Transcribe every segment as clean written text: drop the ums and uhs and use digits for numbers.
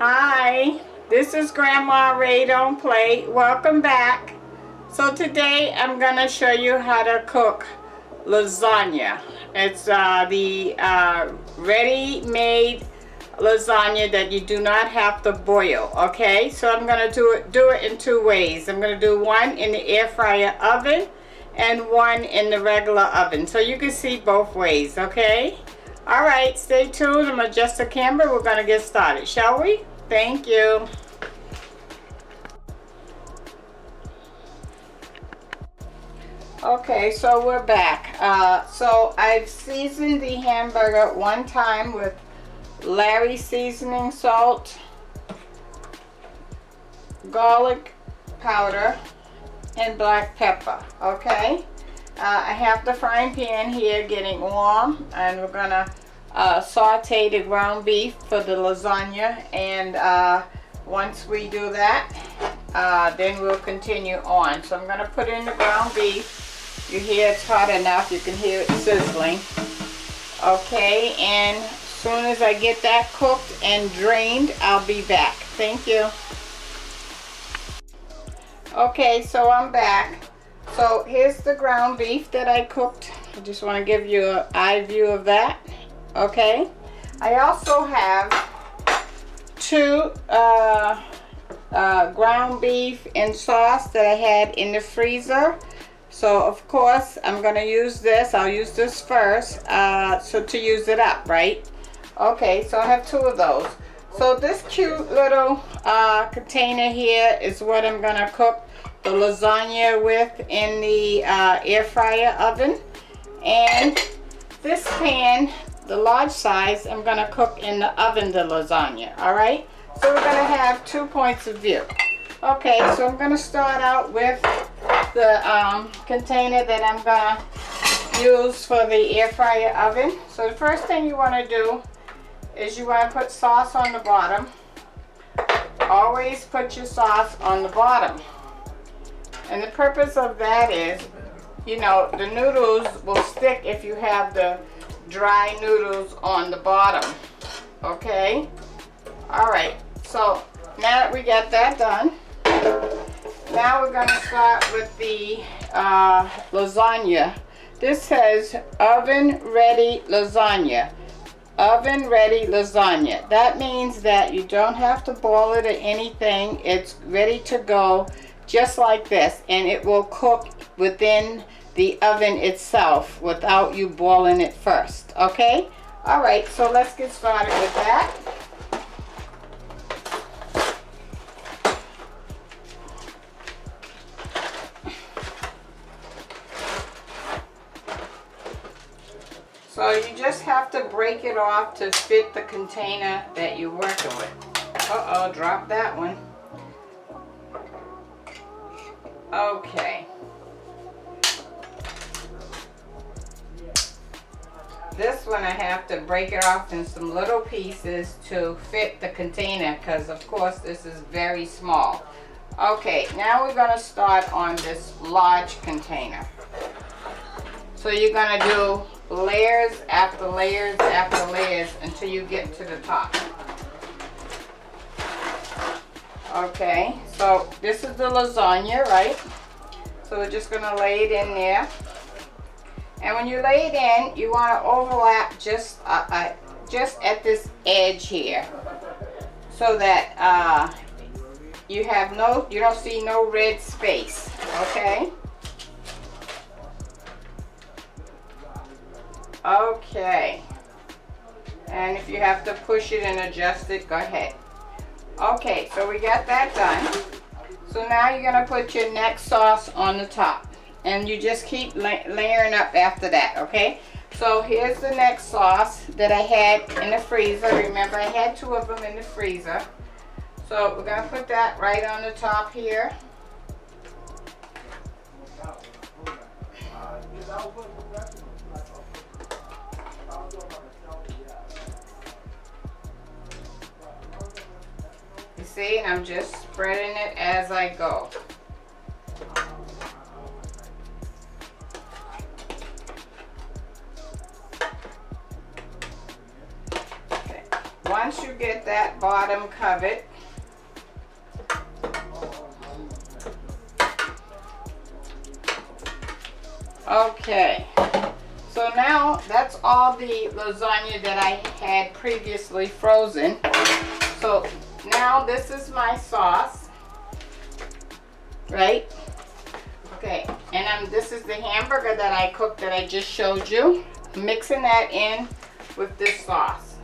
Hi, this is Grandma Ray Don't Play. Welcome back. So today I'm going to show you how to cook lasagna. It's the ready-made lasagna that you do not have to boil, okay? So I'm going to do it in two ways. I'm going to do one in the air fryer oven and one in the regular oven. So you can see both ways, okay? All right, stay tuned. I'm going to adjust the camera. We're going to get started, shall we? Thank you. Okay, so we're back. So I've seasoned the hamburger one time with Larry seasoning salt, garlic powder, and black pepper. Okay, I have the frying pan here getting warm, and we're gonna saute the ground beef for the lasagna, and once we do that, then we'll continue on. So I'm gonna put in the ground beef. You hear it's hot enough, you can hear it sizzling. Okay, and as soon as I get that cooked and drained, I'll be back. Thank you. Okay, so I'm back. So here's the ground beef that I cooked. I just want to give you an eye view of that. Okay, I also have two ground beef and sauce that I had in the freezer. So of course I'm going to use this. I'll use this first so to use it up, right? Okay, so I have two of those. So this cute little container here is what I'm going to cook the lasagna with in the air fryer oven. And this pan, the large size, I'm going to cook in the oven the lasagna. All right, so we're going to have 2 points of view. Okay, so I'm going to start out with the container that I'm going to use for the air fryer oven. So the first thing you want to do is you want to put sauce on the bottom. Always put your sauce on the bottom. And the purpose of that is, you know, the noodles will stick if you have the dry noodles on the bottom. Okay? Alright, so now that we got that done, now we're going to start with the lasagna. This says oven ready lasagna. Oven ready lasagna. That means that you don't have to boil it or anything. It's ready to go just like this, and it will cook within the oven itself without you boiling it first. Okay? Alright, so let's get started with that. So you just have to break it off to fit the container that you're working with. Uh-oh, drop that one. Okay. This one I have to break it off in some little pieces to fit the container, because of course this is very small. Okay, now we're going to start on this large container. So you're going to do layers after layers after layers until you get to the top. Okay, so this is the lasagna, right? So we're just going to lay it in there. And when you lay it in, you want to overlap just at this edge here, so that you don't see no red space. Okay. Okay. And if you have to push it and adjust it, go ahead. Okay, so we got that done. So now you're going to put your next sauce on the top. And you just keep layering up after that, okay? So here's the next sauce that I had in the freezer. Remember, I had two of them in the freezer. So we're going to put that right on the top here. You see, and I'm just spreading it as I go. Once you get that bottom covered. Okay, so now that's all the lasagna that I had previously frozen. So now this is my sauce, right? Okay, and this is the hamburger that I cooked that I just showed you. I'm mixing that in with this sauce,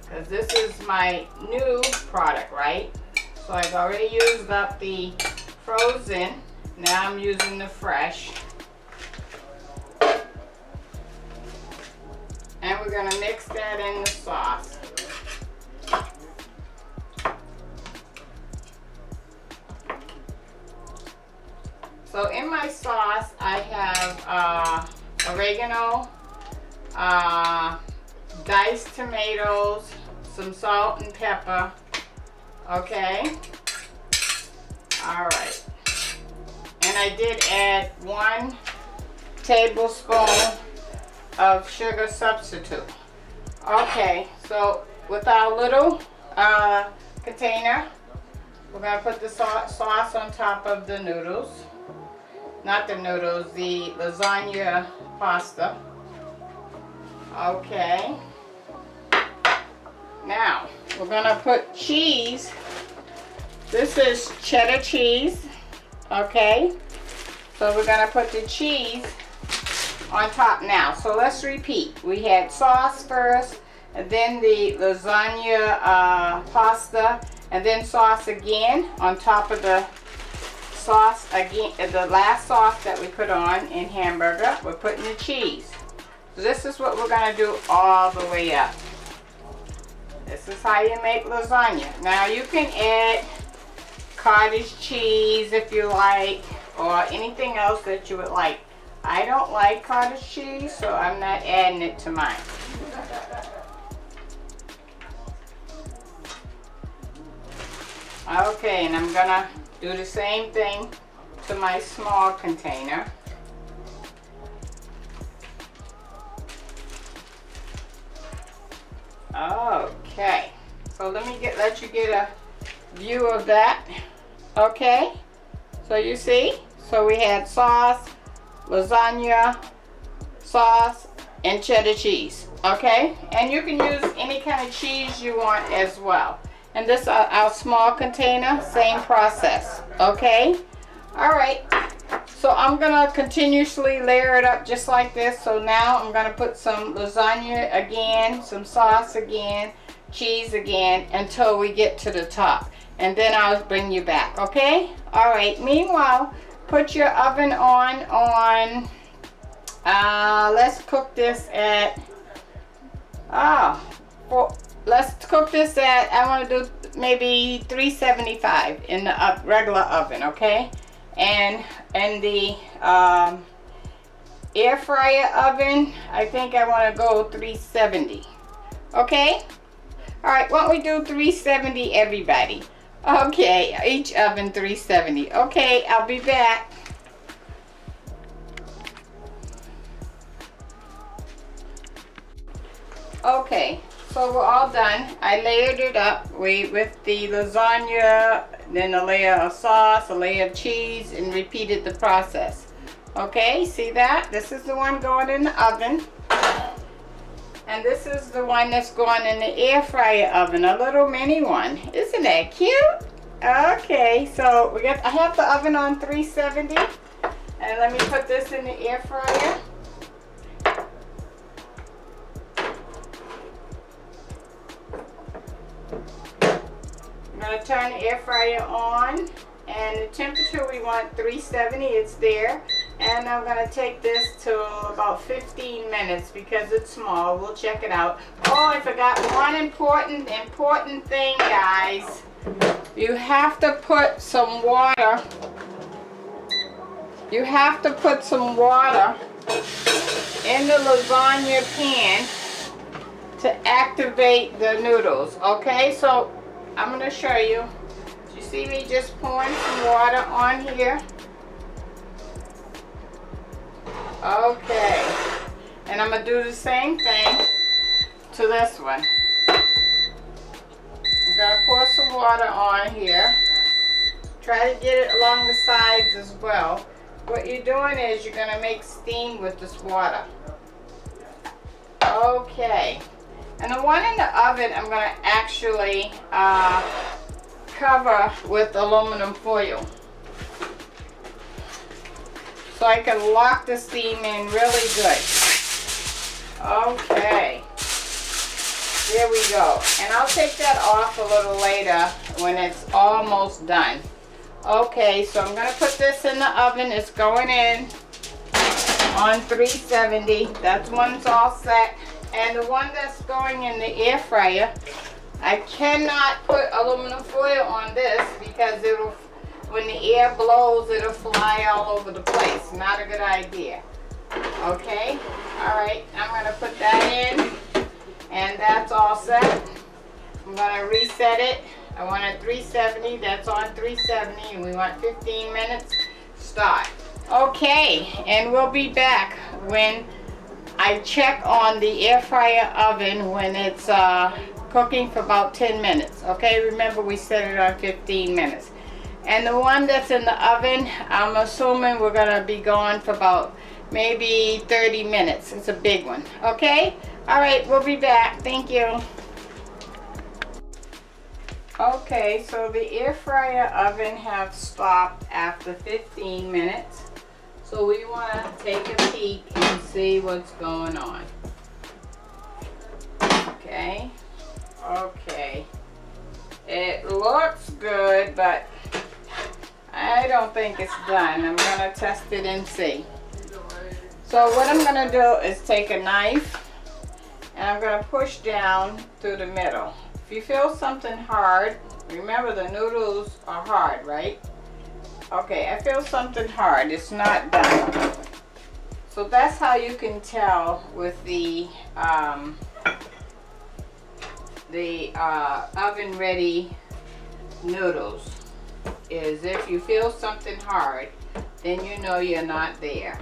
because this is my new product, right? So I've already used up the frozen. Now I'm using the fresh. And we're going to mix that in the sauce. So in my sauce, I have oregano, diced tomatoes, some salt and pepper. Okay. All right. And I did add 1 tablespoon of sugar substitute. Okay, so with our little container, we're going to put the sauce on top of the noodles. Not the noodles, the lasagna pasta. Okay. Now, we're going to put cheese. This is cheddar cheese. Okay. So we're going to put the cheese on top now. So let's repeat. We had sauce first, and then the lasagna pasta, and then sauce again on top of the sauce again, the last sauce that we put on in hamburger. We're putting the cheese. So this is what we're going to do all the way up. This is how you make lasagna. Now you can add cottage cheese if you like, or anything else that you would like. I don't like cottage cheese, so I'm not adding it to mine. Okay, and I'm gonna do the same thing to my small container. Okay, so let you get a view of that. Okay, so you see, so we had sauce, lasagna, sauce, and cheddar cheese. Okay, and you can use any kind of cheese you want as well. And this our small container, same process. Okay, all right, so I'm gonna continuously layer it up just like this. So now I'm gonna put some lasagna again, some sauce again, cheese again, until we get to the top, and then I'll bring you back. Okay, all right, meanwhile, put your oven on let's cook this at let's cook this at, I want to do maybe 375 in the regular oven. Okay, and the air fryer oven, I think I want to go 370. Okay, all right, why don't we do 370 everybody? Okay, each oven 370. Okay, I'll be back. Okay, so we're all done. I layered it up with the lasagna, then a layer of sauce, a layer of cheese, and repeated the process. Okay, see that? This is the one going in the oven. And this is the one that's going in the air fryer oven, a little mini one. Isn't that cute? Okay, so I have the oven on 370. And let me put this in the air fryer. I'm going to turn the air fryer on, and the temperature we want 370, it's there. And I'm going to take this to about 15 minutes because it's small. We'll check it out. Oh, I forgot one important thing, guys. You have to put some water. You have to put some water in the lasagna pan to activate the noodles. Okay, so I'm going to show you. You see me just pouring some water on here? Okay, and I'm going to do the same thing to this one. water on here. Try to get it along the sides as well. What you're doing is you're going to make steam with this water. Okay. And the one in the oven, I'm going to actually cover with aluminum foil, so I can lock the steam in really good. Okay. There we go. And I'll take that off a little later when it's almost done. Okay, so I'm going to put this in the oven. It's going in on 370. That one's all set. And the one that's going in the air fryer, I cannot put aluminum foil on this because it'll, when the air blows, it'll fly all over the place. Not a good idea. Okay, all right, I'm going to put that in, and that's all set. I'm going to reset it. I want it 370. That's on 370, and we want 15 minutes. Start. Okay, and we'll be back when I check on the air fryer oven when it's cooking for about 10 minutes. Okay, remember we set it on 15 minutes. And the one that's in the oven, I'm assuming we're gonna be going for about maybe 30 minutes. It's a big one. Okay, all right, we'll be back. Thank you. Okay, so the air fryer oven have stopped after 15 minutes. So we want to take a peek and see what's going on. Okay. Okay. It looks good, but I don't think it's done. I'm going to test it and see. So what I'm going to do is take a knife and I'm going to push down through the middle. If you feel something hard, remember the noodles are hard, right? Okay, I feel something hard. It's not done. So that's how you can tell with the oven ready noodles, is if you feel something hard, then you know you're not there.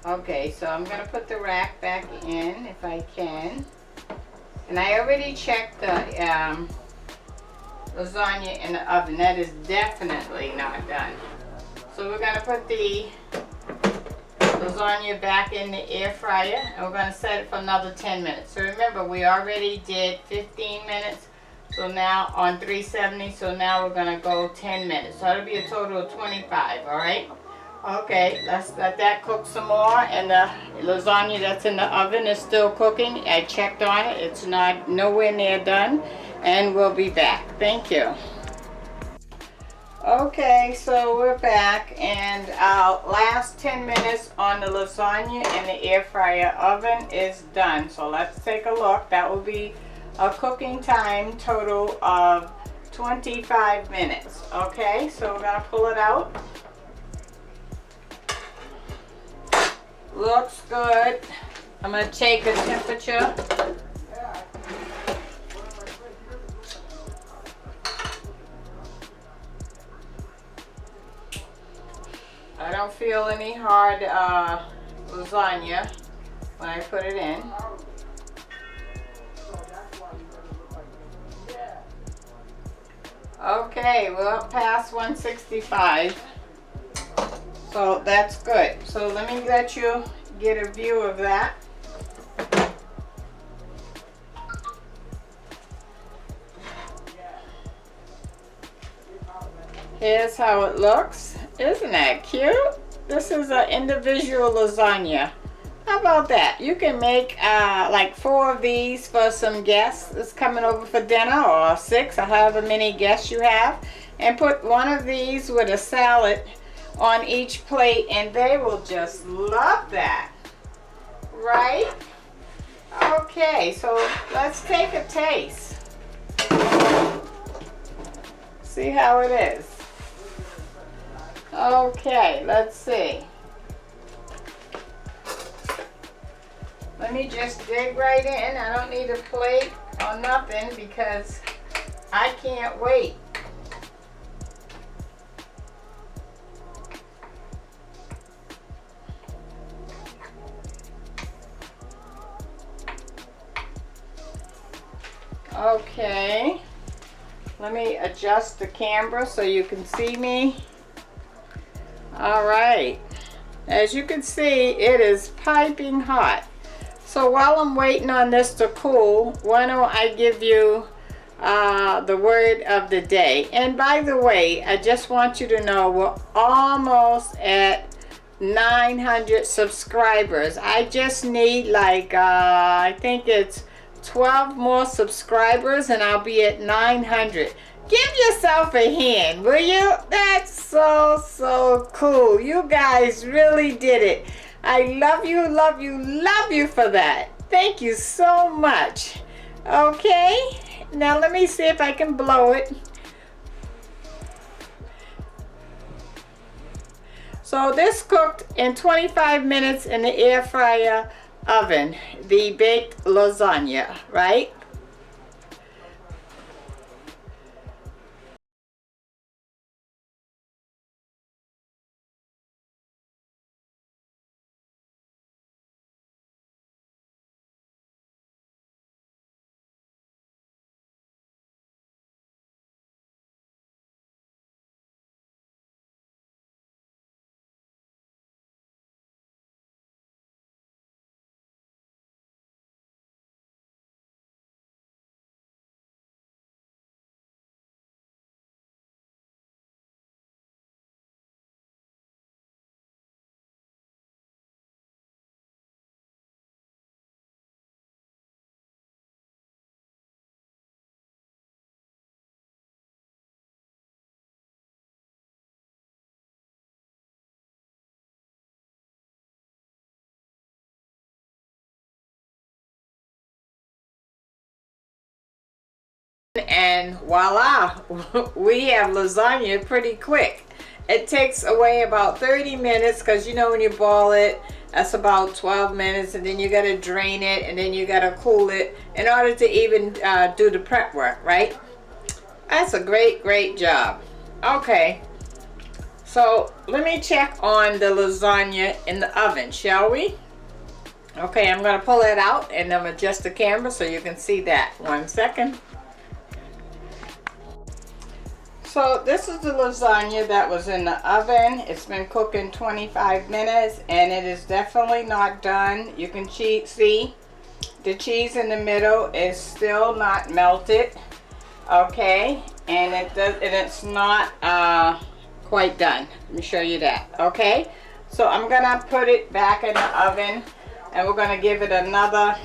Okay, so I'm going to put the rack back in if I can. And I already checked the lasagna in the oven. That is definitely not done. So we're going to put the lasagna back in the air fryer and we're going to set it for another 10 minutes. So remember, we already did 15 minutes. So now on 370, so now we're going to go 10 minutes. So that'll be a total of 25, all right? Okay, let's let that cook some more. And the lasagna that's in the oven is still cooking. I checked on it. It's not nowhere near done. And we'll be back. Thank you. Okay, so we're back, and our last 10 minutes on the lasagna in the air fryer oven is done. So let's take a look. That will be a cooking time total of 25 minutes. Okay, so we're going to pull it out. Looks good. I'm going to take a temperature. I don't feel any hard lasagna when I put it in. Okay, we're up past 165. So that's good. So let me let you get a view of that. Here's how it looks. Isn't that cute? This is an individual lasagna. How about that? You can make like 4 of these for some guests that's coming over for dinner, or 6, or however many guests you have, and put one of these with a salad on each plate, and they will just love that, right? Okay, so let's take a taste. See how it is. Okay, let's see. Let me just dig right in. I don't need a plate or nothing because I can't wait. Okay. Let me adjust the camera so you can see me. All right. As you can see, it is piping hot. So while I'm waiting on this to cool, why don't I give you the word of the day. And by the way, I just want you to know we're almost at 900 subscribers. I just need like I think it's 12 more subscribers and I'll be at 900. Give yourself a hand, will you? That's so cool. You guys really did it. I love you, love you, love you for that. Thank you so much. Okay, now let me see if I can blow it. So this cooked in 25 minutes in the air fryer oven, the baked lasagna, right? And voila, we have lasagna pretty quick. It takes away about 30 minutes because you know when you boil it, that's about 12 minutes, and then you got to drain it, and then you got to cool it in order to even do the prep work, right? That's a great job. Okay, so let me check on the lasagna in the oven, shall we? Okay, I'm going to pull it out and I'm adjust the camera so you can see that. 1 second. So this is the lasagna that was in the oven. It's been cooking 25 minutes and it is definitely not done. You can see the cheese in the middle is still not melted. Okay, and it's not quite done. Let me show you that. Okay, so I'm gonna put it back in the oven and we're gonna give it another,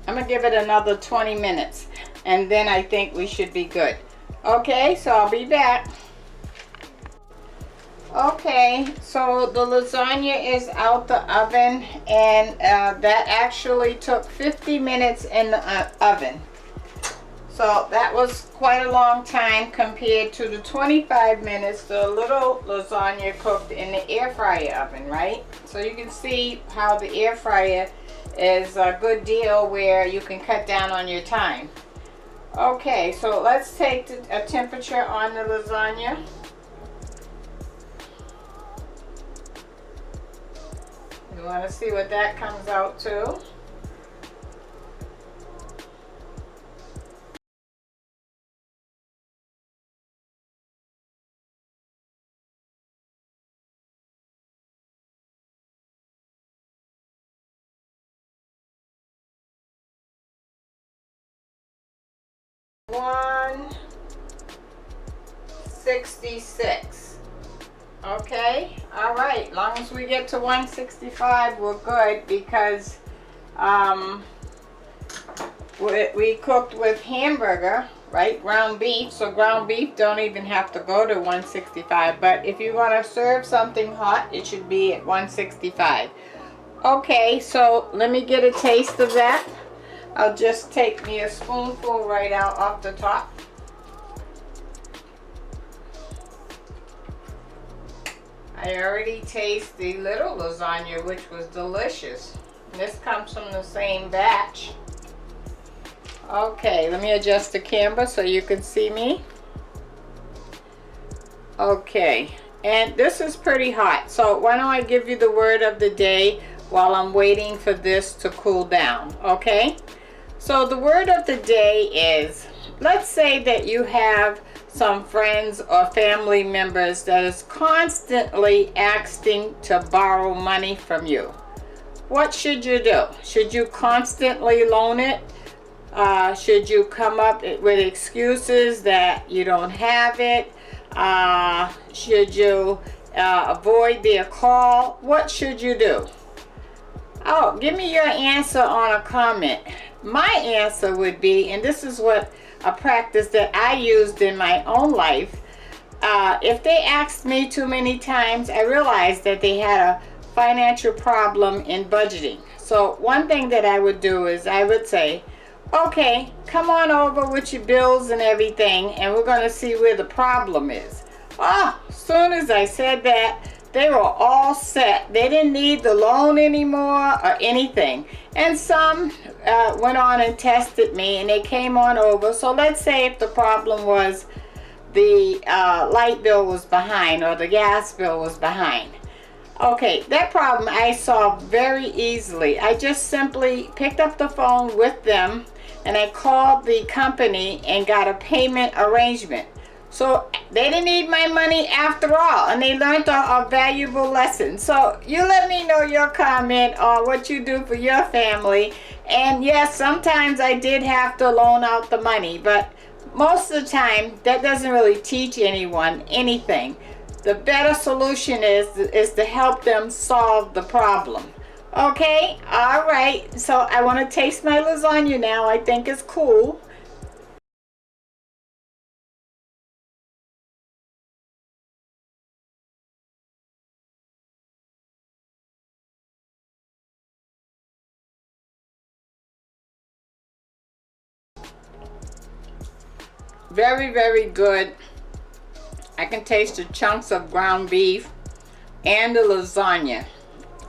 I'm gonna give it another 20 minutes and then I think we should be good. Okay, so I'll be back. Okay, so the lasagna is out the oven and that actually took 50 minutes in the oven. So that was quite a long time compared to the 25 minutes the little lasagna cooked in the air fryer oven, right? So you can see how the air fryer is a good deal where you can cut down on your time. Okay, so let's take a temperature on the lasagna. You want to see what that comes out to. One 66. Okay, all right, long as we get to 165 we're good because we cooked with hamburger, right, ground beef, so ground beef don't even have to go to 165, but if you want to serve something hot it should be at 165. Okay, so let me get a taste of that. I'll just take me a spoonful right out off the top. I already taste the little lasagna, which was delicious. This comes from the same batch. Okay, let me adjust the camera so you can see me. Okay, and this is pretty hot. So why don't I give you the word of the day while I'm waiting for this to cool down, okay? So the word of the day is, let's say that you have some friends or family members that is constantly asking to borrow money from you. What should you do? Should you constantly loan it? Should you come up with excuses that you don't have it? Should you avoid their call? What should you do? Oh, give me your answer on a comment. My answer would be, and this is what a practice that I used in my own life. If they asked me too many times, I realized that they had a financial problem in budgeting. So one thing that I would do is I would say, okay, come on over with your bills and everything, and we're going to see where the problem is. As soon as I said that, they were all set. They didn't need the loan anymore or anything. And some went on and tested me, and they came on over. So let's say if the problem was the light bill was behind or the gas bill was behind. Okay, that problem I solved very easily. I just simply picked up the phone with them, and I called the company and got a payment arrangement. So they didn't need my money after all, and they learned a valuable lesson. So you let me know your comment on what you do for your family. And yes, sometimes I did have to loan out the money, but most of the time that doesn't really teach anyone anything. The better solution is to help them solve the problem. Okay, all right. So I want to taste my lasagna now. I think it's cool. Very, very good. I can taste the chunks of ground beef and the lasagna.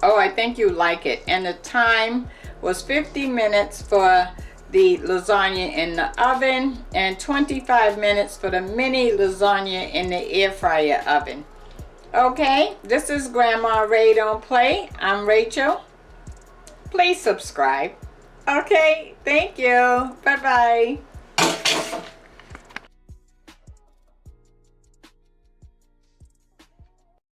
Oh, I think you like it. And the time was 50 minutes for the lasagna in the oven and 25 minutes for the mini lasagna in the air fryer oven. Okay, this is Grandma Ray Don't Play. I'm Rachel. Please subscribe. Okay, thank you. Bye-bye.